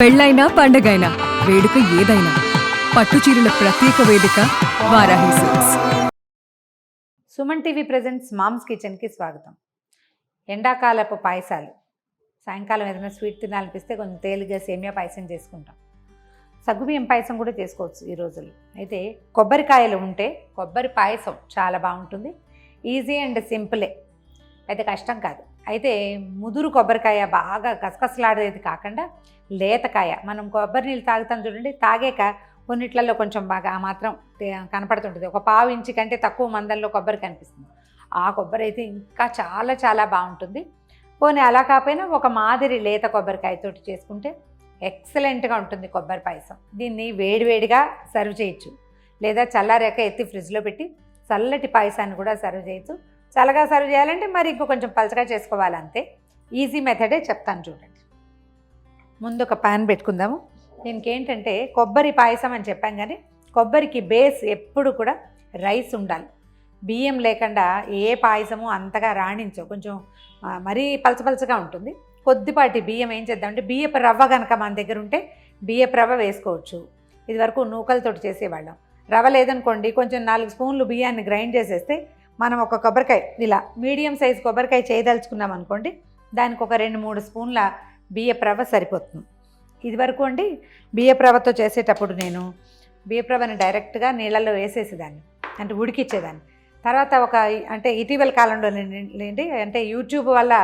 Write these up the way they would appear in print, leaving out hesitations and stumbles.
పెళ్ళైనా పండగైనా వేడుక ఏదైనా పట్టుచీరల ప్రత్యేక వేదిక Varahi silks. Suman TV presents moms కిచెన్కి స్వాగతం. ఎండాకాలపు పాయసాలు, సాయంకాలం ఏదైనా స్వీట్ తినాలనిపిస్తే కొంచెం తేలిగ్గా సేమియా పాయసం చేసుకుంటాం. సగ్గుబియ్యం పాయసం కూడా చేసుకోవచ్చు ఈ రోజుల్లో. అయితే కొబ్బరికాయలు ఉంటే కొబ్బరి పాయసం చాలా బాగుంటుంది. ఈజీ అండ్ సింపులే, అయితే కష్టం కాదు. అయితే ముదురు కొబ్బరికాయ బాగా కసకసలాడేది కాకుండా లేతకాయ, మనం కొబ్బరి నీళ్ళు తాగుతాం చూడండి, తాగాక కొన్నిట్లలో కొంచెం బాగా ఆ మాత్రం కనపడుతుంటుంది. ఒక పావు ఇంచి కంటే తక్కువ మందంలో కొబ్బరి కనిపిస్తుంది. ఆ కొబ్బరి అయితే ఇంకా చాలా చాలా బాగుంటుంది. పోనీ అలా కాకపోయినా ఒక మాదిరి లేత కొబ్బరికాయతోటి చేసుకుంటే ఎక్సలెంట్గా ఉంటుంది కొబ్బరి పాయసం. దీన్ని వేడివేడిగా సర్వ్ చేయొచ్చు, లేదా చల్లారాక ఎత్తి ఫ్రిడ్జ్లో పెట్టి చల్లటి పాయసాన్ని కూడా సర్వ్ చేయొచ్చు. చల్లగా సర్వ్ చేయాలంటే మరి ఇంకో కొంచెం పలచగా చేసుకోవాలంతే. ఈజీ మెథడే చెప్తాను చూడండి. ముందు ఒక పాన్ పెట్టుకుందాము. దీనికి ఏంటంటే కొబ్బరి పాయసం అని చెప్పాం, కానీ కొబ్బరికి బేస్ ఎప్పుడు కూడా రైస్ ఉండాలి. బియ్యం లేకుండా ఏ పాయసము అంతగా రాణించవు, కొంచెం మరీ పలచపలచగా ఉంటుంది. కొద్దిపాటి బియ్యం ఏం చేద్దామంటే, బియ్యపు రవ్వ కనుక మన దగ్గర ఉంటే బియ్యపు రవ్వ వేసుకోవచ్చు. ఇది వరకు నూకలతోటి చేసేవాళ్ళం. రవ్వ లేదనుకోండి, కొంచెం 4 స్పూన్లు బియ్యాన్ని గ్రైండ్ చేసేస్తే మనం ఒక కొబ్బరికాయ ఇలా మీడియం సైజ్ కొబ్బరికాయ చేయదలుచుకున్నాం అనుకోండి, దానికి ఒక 2-3 స్పూన్ల బియ్యపు రవ్వ సరిపోతుంది. ఇది వరకు అండి బియ్యపు రవ్వతో చేసేటప్పుడు నేను బియ్యపు రవ్వని డైరెక్ట్గా నీళ్ళల్లో వేసేసేదాన్ని, అంటే ఉడికిచ్చేదాన్ని. తర్వాత అంటే ఇటీవల కాలంలో లేండి, అంటే యూట్యూబ్ వల్ల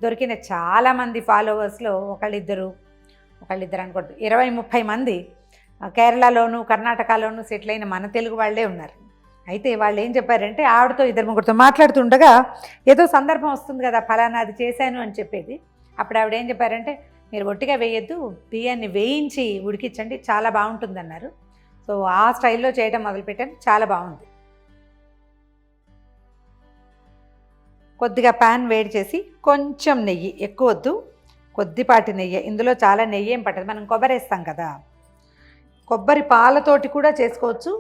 దొరికిన చాలామంది ఫాలోవర్స్లో ఒకళ్ళిద్దరు అనుకోండి, 20-30 మంది కేరళలోను కర్ణాటకలోను సెటిల్ అయిన మన తెలుగు వాళ్ళే ఉన్నారు. అయితే వాళ్ళు ఏం చెప్పారంటే, ఆవిడతో 2-3 మాట్లాడుతుండగా ఏదో సందర్భం వస్తుంది కదా, ఫలానా అది చేశాను అని చెప్పేది. అప్పుడు ఆవిడ ఏం చెప్పారంటే, మీరు ఒట్టిగా వేయొద్దు, బియ్యాన్ని వేయించి ఉడికించండి, చాలా బాగుంటుంది అన్నారు. సో ఆ స్టైల్లో చేయడం మొదలుపెట్టాను, చాలా బాగుంది. కొద్దిగా ప్యాన్ వేడి చేసి కొంచెం నెయ్యి, ఎక్కువ వద్దు, కొద్దిపాటి నెయ్యి. ఇందులో చాలా నెయ్యి ఏం పట్టదు, మనం కొబ్బరి వేస్తాం కదా. కొబ్బరి పాలతోటి కూడా చేసుకోవచ్చు,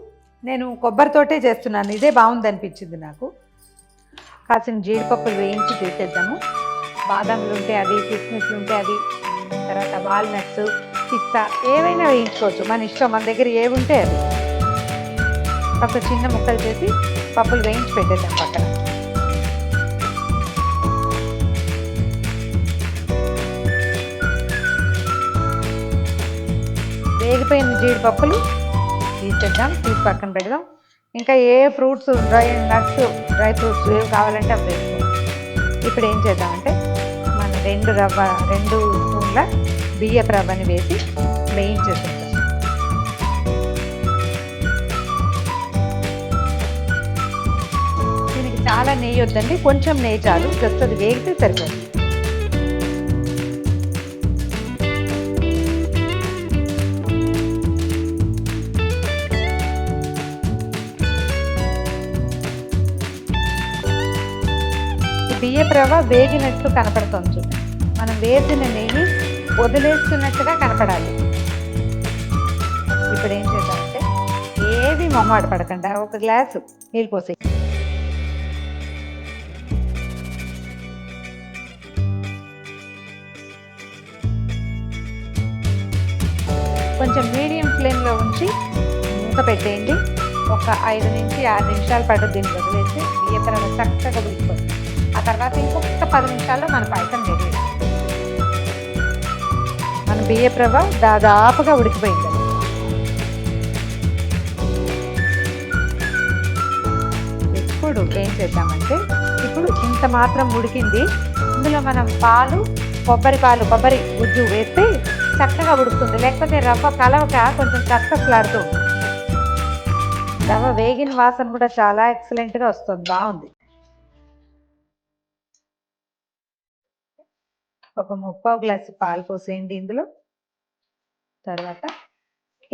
నేను కొబ్బరితోటే చేస్తున్నాను, ఇదే బాగుంది అనిపించింది నాకు. కాసిన జీడిపప్పులు వేయించి తీసేద్దాము. బాదాములు ఉంటే అవి, కిస్మిస్లు ఉంటే అవి, తర్వాత వాల్నట్స్, పిస్తా ఏవైనా వేయించుకోవచ్చు, మన ఇష్టం, మన దగ్గర ఏవి ఉంటే అవి. కాస్త చిన్న ముక్కలు చేసి పప్పులు వేయించి పెట్టేద్దాం పక్కన. వేగిపోయిన జీడిపప్పులు తీసేద్దాం, తీసి పక్కన పెడదాం. ఇంకా ఏ ఫ్రూట్స్, డ్రై ఫ్రూట్స్ ఏవి కావాలంటే అవి వేసుకోండి. ఇప్పుడు ఏం చేద్దామంటే, మన 2 స్పూన్ల బియ్యపు రవ్వని వేసి వేయించేసుకుంటాం. దీనికి చాలా నెయ్యి వద్దండి, కొంచెం నెయ్యి చాలు, జస్ట్ అది వేగితే సరిపోతుంది. బియ్యపు రవ్వ వేగినట్లు కనపడుతుంది చూడండి, మనం వేసిన నెయ్యి వదిలేస్తున్నట్టుగా కనపడాలి. ఇప్పుడు ఏం చేద్దామంటే, ఏవి మొహమాట పడకుండా ఒక గ్లాసు నీళ్ళు పోసి కొంచెం మీడియం ఫ్లేమ్లో ఉంచి మూత పెట్టేయండి. ఒక 5-6 నిమిషాల పాటు దీన్ని వదిలేసి బియ్యపు రవ్వ చక్కగా ఉడికిపోతుంది. ఆ తర్వాత ఇంకొక 10 నిమిషాల్లో మన పాయసం రెడీ. మన బియ్యపు రవ్వ దాదాపుగా ఉడికిపోయింది. ఇప్పుడు ఏం చేద్దామంటే, ఇప్పుడు ఇంత మాత్రం ఉడికింది, ఇందులో మనం కొబ్బరి గుజ్జు వేస్తే చక్కగా ఉడుకుతుంది. లేకపోతే రవ్వ కలవక కొంచెం కసకసలాడుతూ ఉంటుంది. రవ్వ వేగిన వాసన కూడా చాలా ఎక్సలెంట్గా వస్తుంది, బాగుంది. ఒక 3/4 గ్లాసు పాలు పోసేయండి ఇందులో. తర్వాత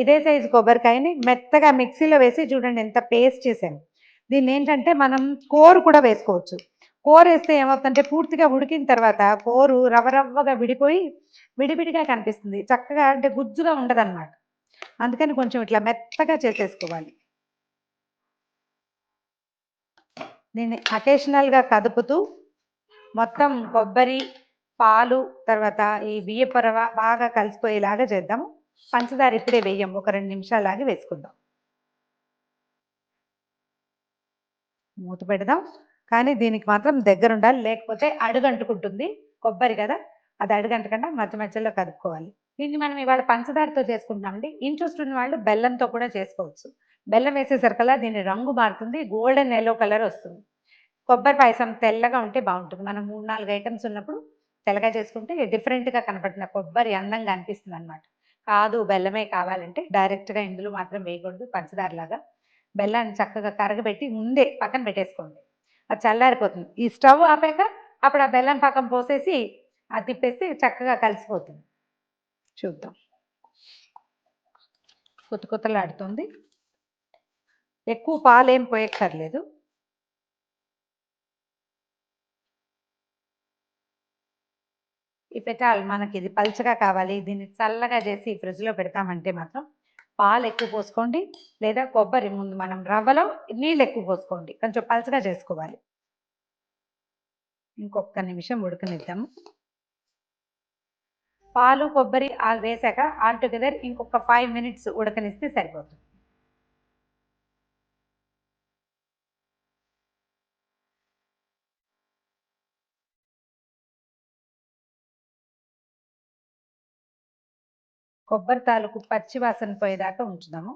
ఇదే సైజు కొబ్బరికాయని మెత్తగా మిక్సీలో వేసి చూడండి ఎంత పేస్ట్ చేసాను. దీన్ని ఏంటంటే మనం కోరు కూడా వేసుకోవచ్చు. కోరు వేస్తే ఏమవుతుందంటే, పూర్తిగా ఉడికిన తర్వాత కోరు రవ్వగా విడిపోయి విడివిడిగా కనిపిస్తుంది, చక్కగా అంటే గుజ్జుగా ఉండదన్నమాట. అందుకని కొంచెం ఇట్లా మెత్తగా చేసేసుకోవాలి. దీన్ని అకేషనల్గా కదుపుతూ మొత్తం కొబ్బరి పాలు తర్వాత ఈ బియ్యపు రవ్వ బాగా కలిసిపోయేలాగా చేద్దాము. పంచదార ఇప్పుడే వేయం, ఒక 2 నిమిషాలాగి వేసుకుందాం. మూత పెడదాం. కానీ దీనికి మాత్రం దగ్గర ఉండాలి, లేకపోతే అడుగంటుకుంటుంది. కొబ్బరి కదా, అది అడుగంటకుండా మధ్య మధ్యలో కలుపుకోవాలి. దీన్ని మనం ఇవాళ పంచదారతో చేసుకుంటున్నామండి. ఇంట్రెస్ట్ ఉన్న వాళ్ళు బెల్లంతో కూడా చేసుకోవచ్చు. బెల్లం వేసేసరికల్లా దీని రంగు మారుతుంది, గోల్డెన్ ఎల్లో కలర్ వస్తుంది. కొబ్బరి పాయసం తెల్లగా ఉంటే బాగుంటుంది. మనం 3, 4 ఐటమ్స్ ఉన్నప్పుడు తెల్లగా చేసుకుంటే డిఫరెంట్గా కనపడుతుంది, కొబ్బరి అందంగా అనిపిస్తుంది అనమాట. కాదు బెల్లమే కావాలంటే డైరెక్ట్గా ఇందులో మాత్రం వేయకూడదు, పంచదారలాగా బెల్లాన్ని చక్కగా కరగబెట్టి ముందే పక్కన పెట్టేసుకోండి. అది చల్లారిపోతుంది. ఈ స్టవ్ ఆపాక అప్పుడు ఆ బెల్లం పాకం పోసేసి అది తిప్పేస్తే చక్కగా కలిసిపోతుంది. చూద్దాం. కొత్త కొత్తలాడుతుంది. ఎక్కువ పాలేం పోయక్కర్లేదు. ఈ పెట్టాలి, మనకి ఇది పల్చగా కావాలి, దీన్ని చల్లగా చేసి ఫ్రిడ్జ్లో పెడతామంటే మాత్రం పాలు ఎక్కువ పోసుకోండి, లేదా కొబ్బరి ముందు మనం రవ్వలో నీళ్ళు ఎక్కువ పోసుకోండి, కొంచెం పల్చగా చేసుకోవాలి. ఇంకొక నిమిషం ఉడకనిద్దాము. పాలు కొబ్బరి వేసాక ఆల్ టుగెదర్ ఇంకొక 5 మినిట్స్ ఉడకనిస్తే సరిపోతుంది. కొబ్బరి తాలూకు పచ్చి వాసన పోయేదాకా ఉంచుదాము.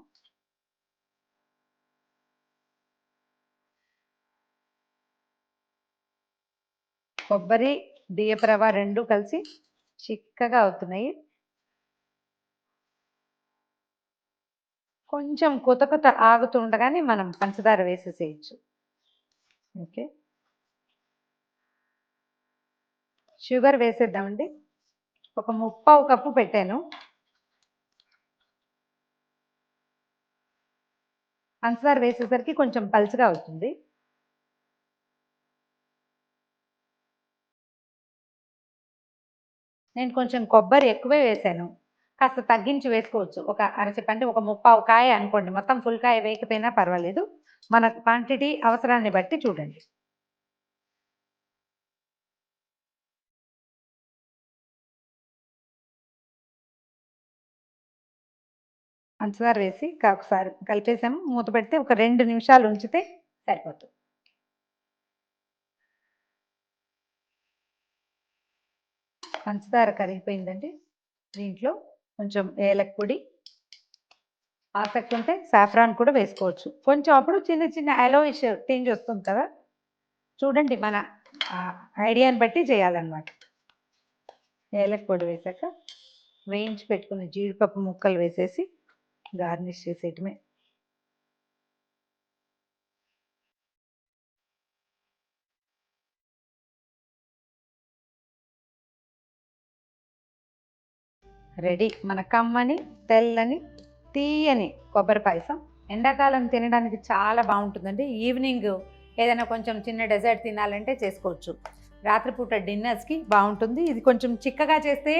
కొబ్బరి బియ్యపు రవ్వ రెండు కలిసి చిక్కగా అవుతున్నాయి. కొంచెం కొత్త కొత్త ఆగుతుండగానే మనం పంచదార వేసేసేయచ్చు. Okay, sugar వేసేద్దామండి. ఒక 3/4 కప్పు పెట్టాను. పంచదార వేసేసరికి కొంచెం పలుచగా అవుతుంది. నేను కొంచెం కొబ్బరి ఎక్కువే వేసాను, కాస్త తగ్గించి వేసుకోవచ్చు. ఒక అరచిప్పంటే ఒక 3/4 కాయ అనుకోండి, మొత్తం ఫుల్ కాయ వేయకపోయినా పర్వాలేదు. మన క్వాంటిటీ అవసరాన్ని బట్టి చూడండి. పంచదార వేసి ఒకసారి కలిపేసాము, మూత పెడితే ఒక 2 నిమిషాలు ఉంచితే సరిపోతుంది. పంచదార కరిగిపోయిందండి. దీంట్లో కొంచెం ఏలక పొడి, ఆసక్తి ఉంటే సాఫ్రాన్ కూడా వేసుకోవచ్చు. కొంచెం అప్పుడు చిన్న చిన్న అలోయిష్ టింజ్ వస్తుంది కదా, చూడండి మన ఐడియాని బట్టి చేయాలన్నమాట. ఏలక పొడి వేసాక వేయించి పెట్టుకున్న జీడిపప్పు ముక్కలు వేసేసి గార్నిష్ చేసేయటమే. రెడీ మన కమ్మని తెల్లని తీయని కొబ్బరి పాయసం. ఎండాకాలం తినడానికి చాలా బాగుంటుందండి. ఈవినింగ్ ఏదైనా కొంచెం చిన్న డెజర్ట్ తినాలంటే చేసుకోవచ్చు. రాత్రిపూట డిన్నర్స్కి బాగుంటుంది. ఇది కొంచెం చిక్కగా చేస్తే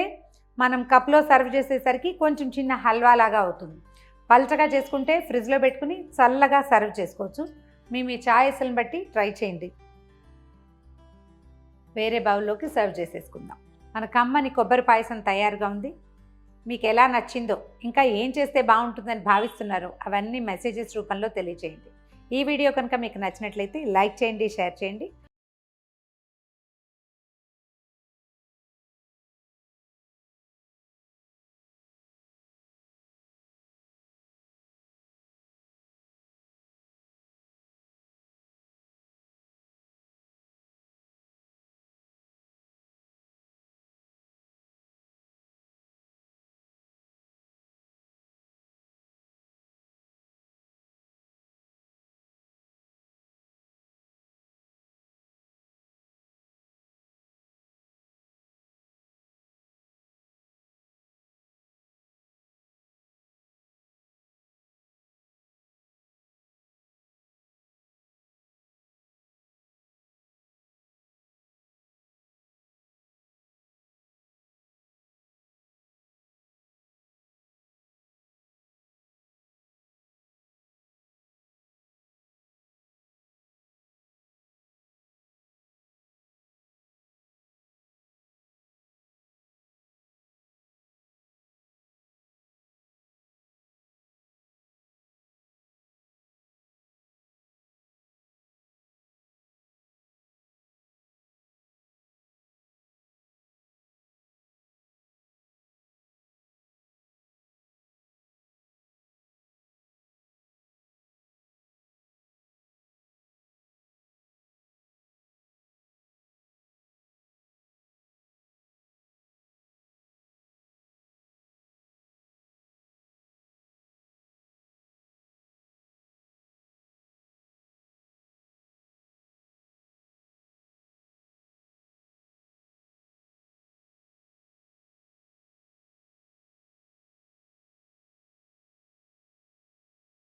మనం కప్లో సర్వ్ చేసేసరికి కొంచెం చిన్న హల్వా లాగా అవుతుంది. పల్చగా చేసుకుంటే ఫ్రిడ్జ్లో పెట్టుకుని చల్లగా సర్వ్ చేసుకోవచ్చు. మీ ఛాయిస్ని బట్టి ట్రై చేయండి. వేరే బౌల్లోకి సర్వ్ చేసేసుకుందాం. మన కమ్మని కొబ్బరి పాయసం తయారుగా ఉంది. మీకు ఎలా నచ్చిందో, ఇంకా ఏం చేస్తే బాగుంటుందని భావిస్తున్నారో అవన్నీ మెసేజెస్ రూపంలో తెలియజేయండి. ఈ వీడియో కనుక మీకు నచ్చినట్లయితే లైక్ చేయండి, షేర్ చేయండి.